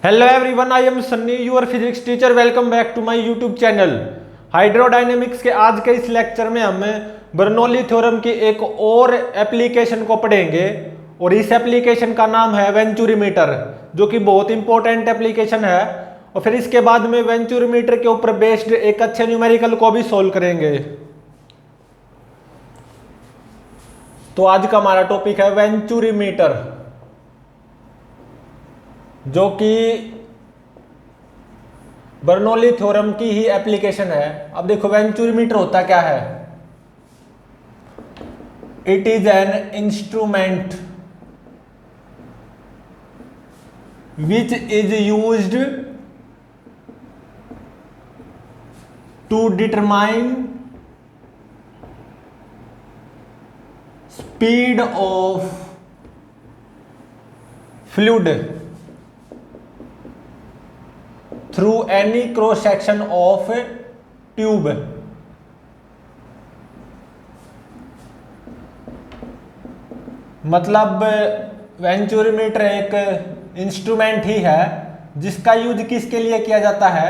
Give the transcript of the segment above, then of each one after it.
Hello everyone, I am Sunny, your physics teacher. Welcome back to my YouTube channel. Hydrodynamics के आज के इस lecture में हम बर्नौली थ्योरम की एक और एप्लीकेशन को पढ़ेंगे और इस एप्लीकेशन का नाम है वेंचुरीमीटर, जो कि बहुत इंपॉर्टेंट एप्लीकेशन है। और फिर इसके बाद में वेंचुरीमीटर के ऊपर बेस्ड एक अच्छे न्यूमेरिकल को भी सोल्व करेंगे। तो आज का हमारा टॉपिक है वेंचुरीमीटर, जो कि बर्नौली थ्योरम की ही एप्लीकेशन है। अब देखो वेंचुरीमीटर होता क्या है। It is an instrument which is used to determine speed of fluid through any cross section of tube. मतलब वेंचुरीमीटर एक इंस्ट्रूमेंट ही है जिसका यूज किसके लिए किया जाता है,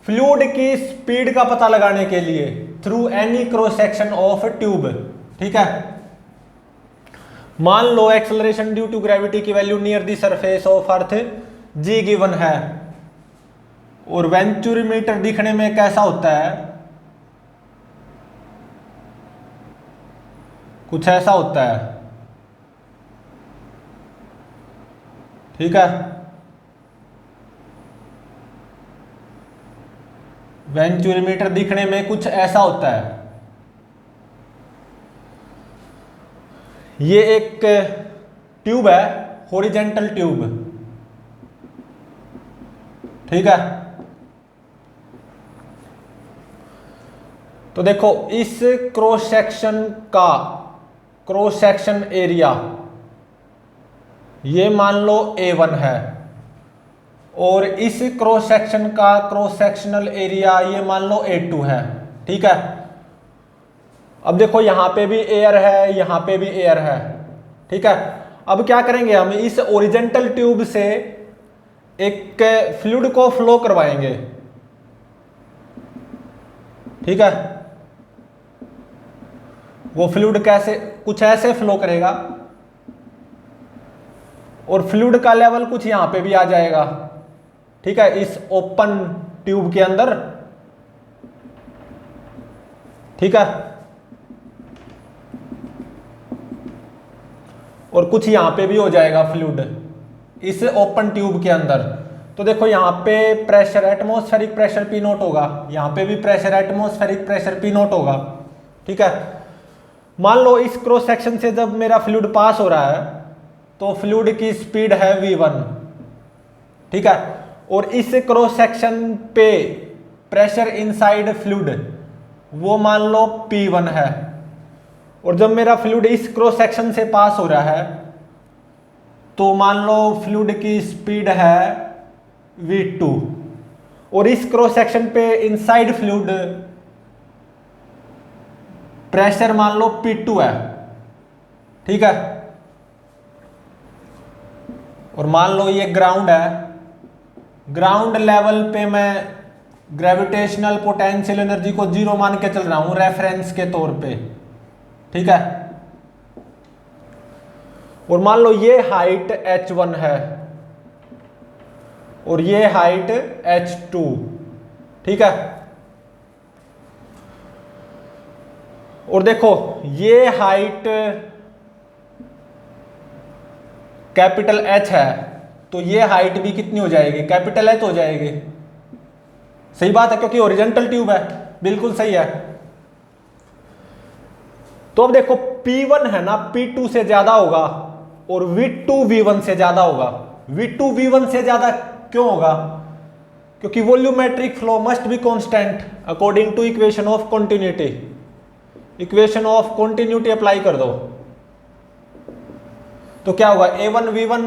फ्लूइड की स्पीड का पता लगाने के लिए, through any cross section of tube. ठीक है, मान लो एक्सेलरेशन ड्यू टू ग्रेविटी की value near the surface of earth g given है, और वेंचुरीमीटर दिखने में कैसा होता है, कुछ ऐसा होता है। ठीक है, वेंचुरीमीटर दिखने में कुछ ऐसा होता है। ये एक ट्यूब है, हॉरिजॉन्टल ट्यूब। ठीक है, तो देखो इस क्रॉस सेक्शन एरिया ये मान लो A1 है, और इस क्रॉस सेक्शन का क्रॉस सेक्शनल एरिया ये मान लो A2 है। ठीक है, अब देखो यहां पे भी एयर है, यहां पे भी एयर है। ठीक है, अब क्या करेंगे, हम इस ओरिजेंटल ट्यूब से एक फ्लूइड को फ्लो करवाएंगे। ठीक है, वो फ्लूइड कैसे, कुछ ऐसे फ्लो करेगा, और फ्लूइड का लेवल कुछ यहां पे भी आ जाएगा। ठीक है, इस ओपन ट्यूब के अंदर। ठीक है, और कुछ यहां पे भी हो जाएगा फ्लूइड इस ओपन ट्यूब के अंदर। तो देखो यहां पे pressure, atmospheric pressure P not होगा, यहां पे भी pressure, atmospheric pressure P not होगा। ठीक है, मान लो इस क्रॉस सेक्शन से जब मेरा फ्लूइड पास हो रहा है तो फ्लूइड की स्पीड है V1। ठीक है, और इस क्रॉस सेक्शन पे प्रेशर इनसाइड फ्लूइड वो मान लो P1 है, और जब मेरा फ्लूइड इस क्रॉस सेक्शन से पास हो रहा है तो मान लो फ्लूइड की स्पीड है V2, और इस क्रॉस सेक्शन पे इनसाइड फ्लूइड प्रेशर मान लो P2 है। ठीक है, और मान लो ये ग्राउंड है, ग्राउंड लेवल पे मैं ग्रेविटेशनल पोटेंशियल एनर्जी को 0 मान के चल रहा हूं रेफरेंस के तौर पे। ठीक है, और मान लो ये हाइट h1 है और ये हाइट h2। ठीक है, और देखो ये हाइट कैपिटल H है, तो ये हाइट भी कितनी हो जाएगी, कैपिटल H हो जाएगी। सही बात है, क्योंकि ओरिजेंटल ट्यूब है। बिल्कुल सही है। तो अब देखो P1 है ना, P2 से ज्यादा होगा, और V2 V1 से ज्यादा होगा। V2 V1 से ज्यादा क्यों होगा, क्योंकि volumetric flow must be constant according to equation of continuity. Equation of continuity apply कर दो तो क्या होगा, A1 V1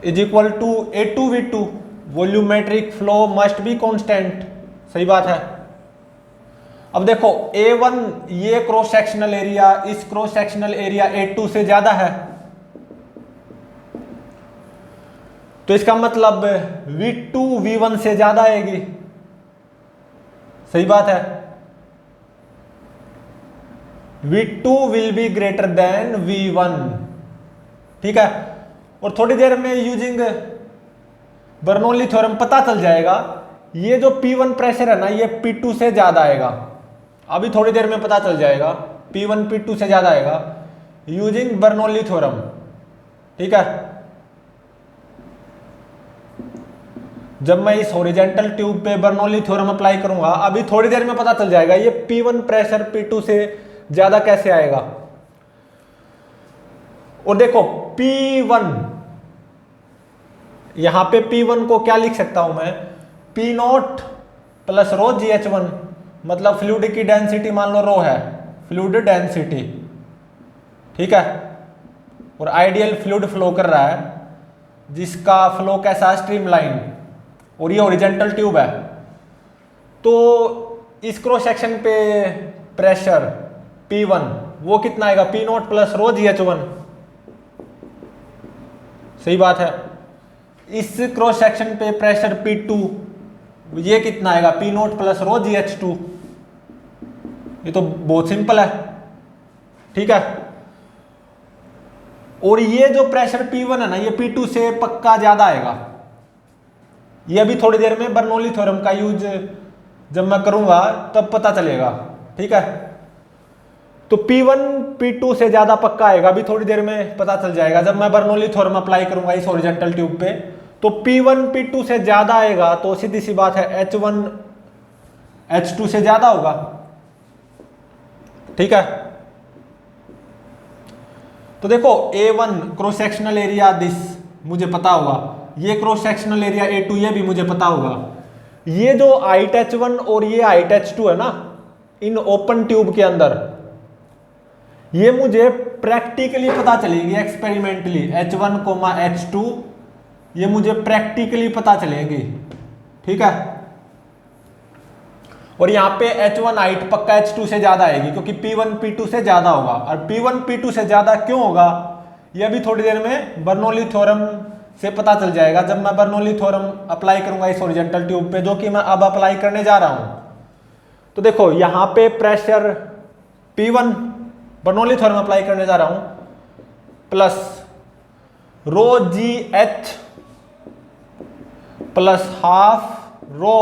is equal to A2 V2। Volumetric flow must be constant. सही बात है। अब देखो A1 ये क्रॉस सेक्शनल एरिया इस क्रॉस सेक्शनल एरिया A2 से ज्यादा है, तो इसका मतलब V2 V1 से ज्यादा आएगी, सही बात है। V2 will be greater than V1, ठीक है। और थोड़ी देर में यूजिंग बर्नौली थ्योरम पता चल जाएगा ये जो P1 प्रेशर है ना ये P2 से ज्यादा आएगा। अभी थोड़ी देर में पता चल जाएगा P1 P2 से ज्यादा आएगा यूजिंग बर्नौली थ्योरम, ठीक है। जब मैं इस हॉरिजॉन्टल ट्यूब पे बर्नौली थ्योरम अप्लाई करूंगा अभी थोड़ी देर में पता चल जाएगा ये P1 प्रेशर P2 से ज्यादा कैसे आएगा। और देखो P1, यहां पे P1 को क्या लिख सकता हूं मैं, P0 प्लस रो GH1, मतलब फ्लूइड की डेंसिटी मान लो रो है, फ्लूइड डेंसिटी, ठीक है। और आइडियल फ्लूइड फ्लो कर रहा है जिसका फ्लो कैसा स्ट्रीमलाइन, और ये हॉरिजॉन्टल ट्यूब है। तो इस क्रॉस सेक्शन पे प्रेशर P1 वो कितना आएगा, P0 प्लस रो GH1, सही बात है। इस क्रॉस सेक्शन पे प्रेशर P2 ये कितना आएगा, P0 प्लस रो GH2, ये तो बहुत सिंपल है, ठीक है। और ये जो प्रेशर P1 है ना ये P2 से पक्का ज्यादा आएगा। ये अभी थोड़ी देर में बर्नौली थ्योरम का यूज जब मैं करूंगा तब पता चलेगा, ठीक है। तो P1 P2 से ज्यादा पक्का आएगा, अभी थोड़ी देर में पता चल जाएगा जब मैं बर्नौली थ्योरम अप्लाई करूंगा इस हॉरिजॉन्टल ट्यूब पे। तो P1 P2 से ज्यादा आएगा तो सीधी सी बात है H1 H2 से ज्यादा होगा, ठीक है। तो देखो A1 cross sectional area this मुझे पता होगा, ये क्रॉस सेक्शनल एरिया A2 ये भी मुझे पता होगा। ये जो हाइट H1 और ये हाइट H2 है ना इन ओपन ट्यूब के अंदर, ये मुझे प्रैक्टिकली पता चलेगी, एक्सपेरिमेंटली H1, H2 ये मुझे प्रैक्टिकली पता चलेगी, ठीक है। और यहाँ पे H1 हाइट पक्का H2 से ज्यादा आएगी क्योंकि P1 P2 से ज्यादा होगा। और P1 P2 से ज्यादा क्यों होगा ये भी थोड़ी देर में बर्नौली थ्योरम से पता चल जाएगा जब मैं बर्नौली थ्योरम अप्लाई करूंगा इस हॉरिजॉन्टल ट्यूब पे, जो कि मैं अब अप्लाई करने जा रहा हूं। तो देखो यहाँ पे pressure P1 Bernoulli theorem apply करने जा रहा हूं, plus rho GH plus half rho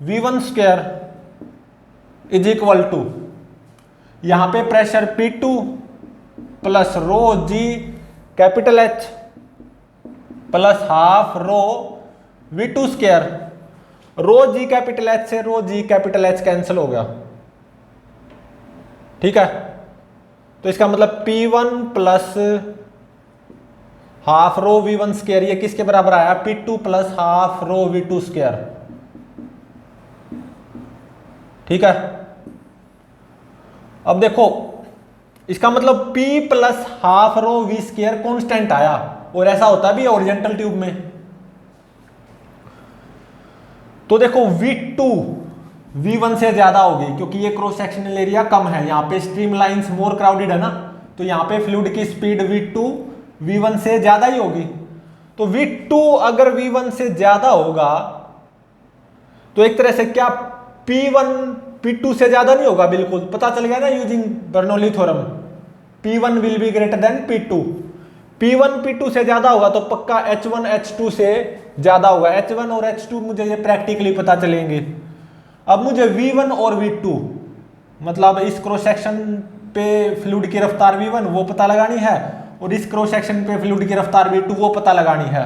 V1 square is equal to, यहां पे pressure P2 plus rho G capital H plus half rho V2 square. Rho G capital H से rho G capital H cancel हो गया, ठीक है। तो इसका मतलब P1 plus half rho V1 square ये किसके बराबर आया, P2 plus half rho V2 square, ठीक है। अब देखो इसका मतलब P प्लस हाफ रो V स्क्वायर कॉन्स्टेंट आया, और ऐसा होता भी है हॉरिजॉन्टल ट्यूब में। तो देखो V2 V1 से ज्यादा होगी क्योंकि ये क्रॉस सेक्शनल एरिया कम है, यहाँ पे स्ट्रीम लाइन्स मोर क्राउडेड है ना, तो यहाँ पे फ्लूइड की स्पीड V2 V1 से ज्यादा ही होगी। तो V2 अगर V1 से ज्यादा होगा तो एक तरह से क्या P1 P2 से ज्यादा नहीं होगा, बिल्कुल पता चल गया ना using Bernoulli theorem. P1 will be greater than P2, P1 P2 से ज्यादा होगा तो पक्का H1 H2 से ज्यादा होगा। H1 और H2 मुझे ये प्रैक्टिकली पता चलेंगे। अब मुझे V1 और V2 मतलब इस क्रॉस सेक्शन पे फ्लूइड की रफ्तार V1 वो पता लगानी है, और इस क्रॉस सेक्शन पे फ्लूइड की रफ्तार V2 वो पता लगानी है।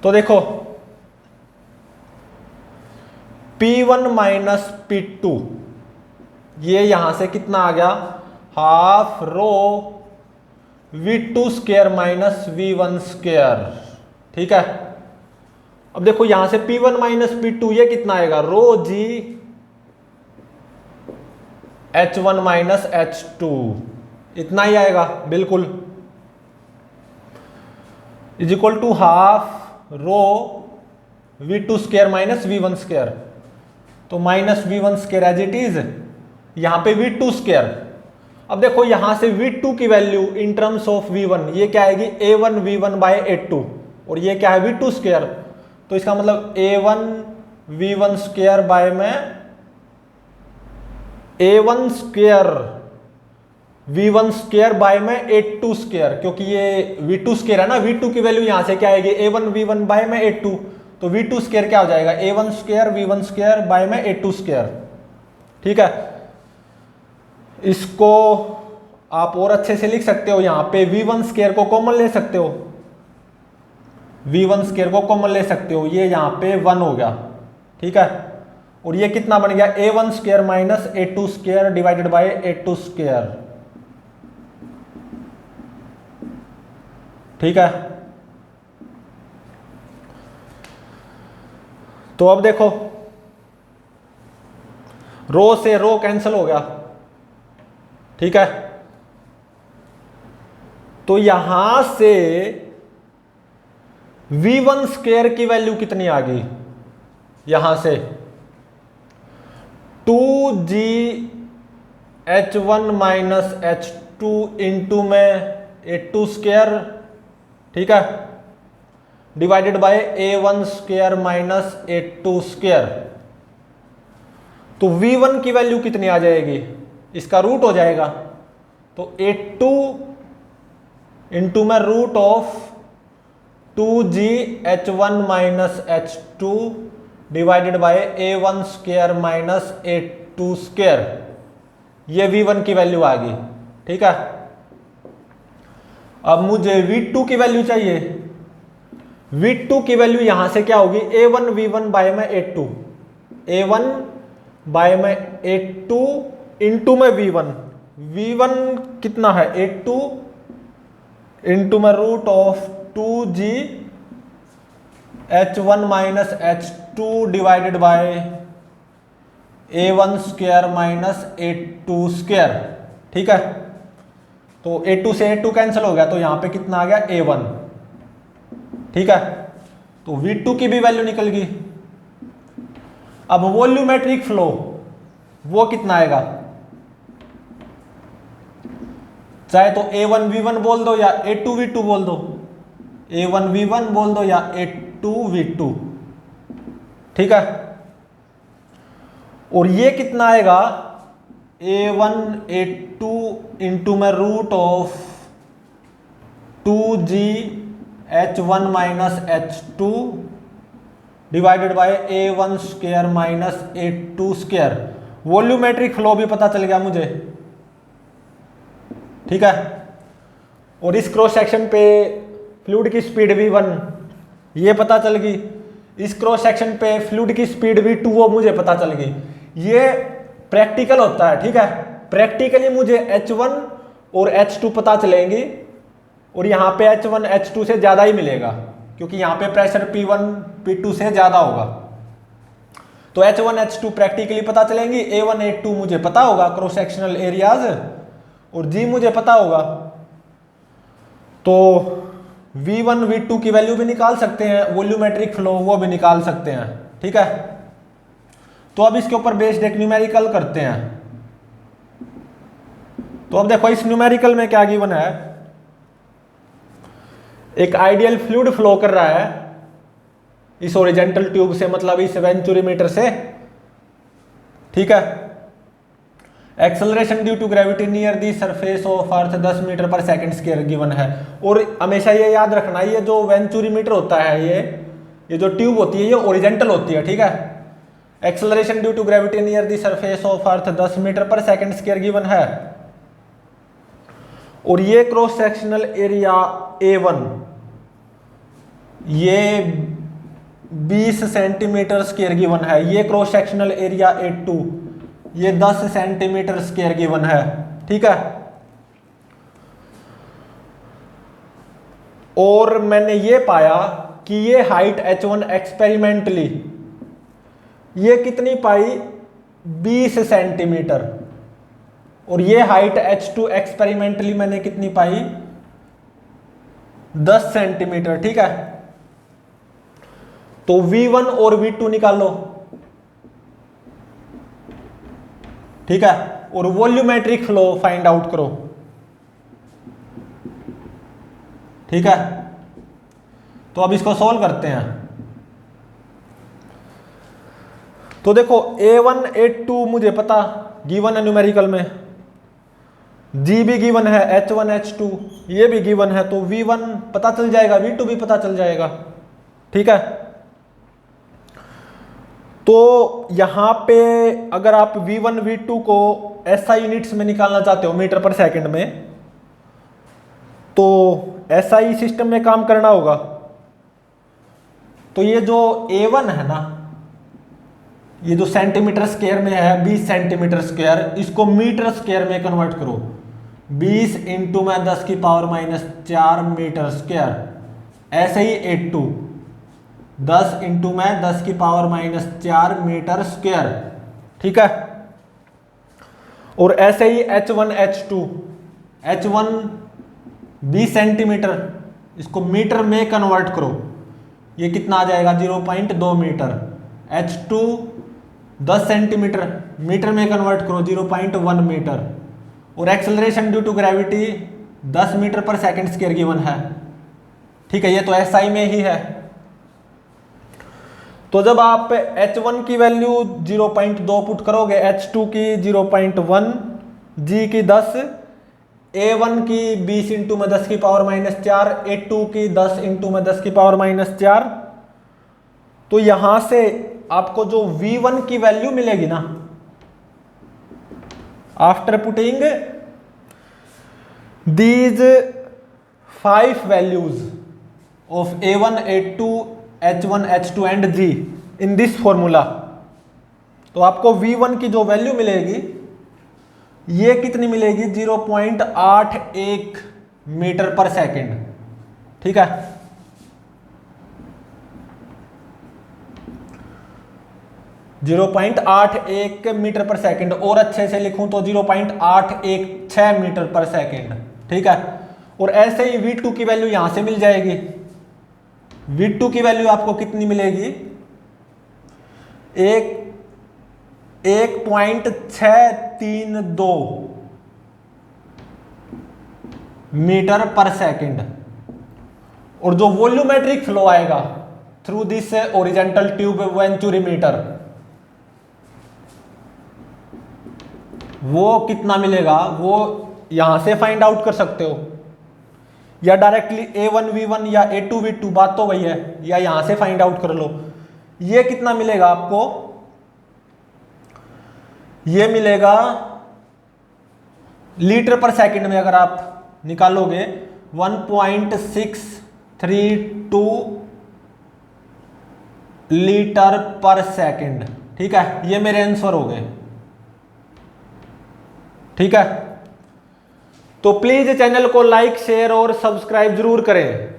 तो देखो P1 माइनस P2 ये यहां से कितना आ गया, half rho V2 square minus V1 square, ठीक है। अब देखो यहां से P1 माइनस P2 ये कितना आएगा, रो G H1 माइनस H2 इतना ही आएगा बिल्कुल, is equal to half rho V2 square minus V1 square. तो minus V1 square as it is, यहां पे V2 स्क्वायर। अब देखो यहां से V2 की value in terms of V1 ये क्या आएगी A1 V1 बाय A2 और ये क्या है V2 स्क्वायर, तो इसका मतलब A1 V1 स्क्वायर बाय में A1 square V1 square by में A2 स्क्वायर, क्योंकि ये V2 स्क्वायर है ना, V2 की वैल्यू यहां से क्या आएगी A1 V1 बाय में A2, तो V2 स्क्वायर क्या हो जाएगा A1 square V1 square by में A2 स्क्वायर। ठीक है, इसको आप और अच्छे से लिख सकते हो, यहां पे V1 स्क्वायर को कॉमन ले सकते हो, V1 स्क्वायर को कॉमन ले सकते हो, ये यहां पे 1 हो गया। ठीक है, और ये कितना बन गया A1 square minus A2 square divided by A2 square. ठीक है, तो अब देखो रो से रो कैंसिल हो गया। ठीक है, तो यहां से V1 स्क्वायर की वैल्यू कितनी आ गई, यहां से 2GH1 माइनस H2 इंटू में A2 स्क्वायर। ठीक है, divided by A1 square minus A2 square. तो V1 की वैल्यू कितनी आ जाएगी, इसका रूट हो जाएगा, तो A2 इंटू में root of 2GH1 minus H2 divided by A1 square minus A2 square, ये V1 की वैल्यू आ गई। ठीक है, अब मुझे V2 की वैल्यू चाहिए। V2 की वैल्यू यहां से क्या होगी A1 V1 बाय में A2, A1 बाय में A2 इंटू में V1, V1 कितना है A2 इंटू में root of 2GH1 minus H2 divided by A1 square minus A2 square. ठीक है, तो A2 से A2 कैंसिल हो गया, तो यहां पे कितना आ गया A1। ठीक है, तो V2 की भी वैल्यू निकल गई। अब वॉल्यूमेट्रिक फ्लो वो कितना आएगा, चाहे तो A1 V1 बोल दो या A2 V2 बोल दो, A1 V1 बोल दो या A2 V2। ठीक है, और ये कितना आएगा A1 A2 इंटू में root of 2GH1 minus H2 divided by A1 square minus A2 square. Volumetric flow भी पता चल गया मुझे। ठीक है, और इस क्रॉस सेक्शन पे फ्लूइड की स्पीड V1 ये पता चल गई, इस क्रॉस सेक्शन पे फ्लूइड की स्पीड V2 वो मुझे पता चल गई। ये प्रैक्टिकल होता है। ठीक है, प्रैक्टिकली मुझे H1 और H2 पता चलेंगे, और यहाँ पे H1 H2 से ज्यादा ही मिलेगा, क्योंकि यहाँ पे प्रेशर P1 P2 से ज्यादा होगा। तो H1 H2 प्रैक्टिकली पता चलेंगी, A1 A2 मुझे पता होगा क्रॉस सेक्शनल एरियाज, और G मुझे पता होगा। तो V1 V2 की वैल्यू भी निकाल सकते हैं, वॉल्यूमेट्रिक फ्लो वो भी निकाल सकते हैं। ठीक है, तो अब इसके ऊपर बेस्ड एक न्यूमेरिकल करते हैं। तो अब देखो इस न्यूमेरिकल में क्या गिवन है, एक आइडियल फ्लूइड फ्लो कर रहा है इस ओरिजेंटल ट्यूब से, मतलब इस वेंचुरीमीटर से। ठीक है, acceleration due to gravity near the surface of earth 10 metre per second square given है। और हमेशा ये याद रखना, ये जो वेंचुरीमीटर होता है, ये जो ट्यूब होती है ये ओरिजेंटल होती है। ठीक है, acceleration due to gravity near the surface of earth 10 metre per second square given है, और ये क्रॉस सेक्शनल एरिया A1 ये 20 सेंटीमीटर स्क्वायर गिवन है, ये क्रॉस सेक्शनल एरिया A2 ये 10 सेंटीमीटर स्क्वायर गिवन है। ठीक है, और मैंने ये पाया कि ये हाइट H1 एक्सपेरिमेंटली ये कितनी पाई 20 सेंटीमीटर, और ये हाइट H2 एक्सपेरिमेंटली मैंने कितनी पाई 10 सेंटीमीटर। ठीक है, तो V1 और V2 निकालो। ठीक है। और वॉल्यूमेट्रिक फ्लो फाइंड आउट करो, ठीक है। तो अब इसको सॉल्व करते हैं। तो देखो A1 A2 मुझे पता गिवन है न्यूमेरिकल में, G भी गिवन है, H1 H2 ये भी गिवन है, तो V1 पता चल जाएगा, V2 भी पता चल जाएगा, ठीक है। तो यहां पे अगर आप V1 V2 को SI यूनिट्स में निकालना चाहते हो, मीटर पर सेकंड में, तो SI सिस्टम में काम करना होगा। तो ये जो A1 है ना, ये जो सेंटीमीटर स्क्वायर में है 20 सेंटीमीटर स्क्वायर, इसको मीटर स्क्वायर में कन्वर्ट करो। 20 इंटू में 10 की पावर -4 मीटर स्क्वायर। ऐसे ही A2 10 इंटू में 10 की पावर -4 मीटर स्क्वायर, ठीक है। और ऐसे ही H1 H2, H1 20 सेंटीमीटर, इसको मीटर में कन्वर्ट करो, ये कितना आ जाएगा 0.2 मीटर। H2 10 सेंटीमीटर, मीटर में कन्वर्ट करो 0.1 मीटर। और acceleration due to gravity 10 metre per second square given है, ठीक है। ये तो SI में ही है। तो जब आप H1 की वैल्यू 0.2 पुट करोगे, H2 की 0.1, G की 10, A1 की 20 इंटू में 10 की पावर -4, A2 की 10 इंटू में 10 की पावर -4, तो यहां से आपको जो V1 की वैल्यू मिलेगी ना, after putting these 5 values of A1 A2 H1 H2 and G in this formula, तो आपको V1 की जो वैल्यू मिलेगी ये कितनी मिलेगी 0.81 मीटर पर सेकंड, ठीक है। .81 मीटर पर सेकंड, और अच्छे से लिखूं तो 0.816 मीटर पर सेकंड, ठीक है। और ऐसे ही V2 की वैल्यू यहां से मिल जाएगी। V2 की वैल्यू आपको कितनी मिलेगी 1.632 मीटर पर सेकंड। और जो वॉल्यूमेट्रिक फ्लो आएगा through this horizontal tube venturimeter, वो कितना मिलेगा, वो यहां से फाइंड आउट कर सकते हो, या डायरेक्टली A1 V1 या A2 V2, बात तो वही है, या यहां से फाइंड आउट कर लो। ये कितना मिलेगा आपको, ये मिलेगा लीटर पर सेकंड में अगर आप निकालोगे 1.632 लीटर पर सेकंड, ठीक है। ये मेरे आंसर हो गए, ठीक है। तो प्लीज चैनल को लाइक शेयर और सब्सक्राइब जरूर करें।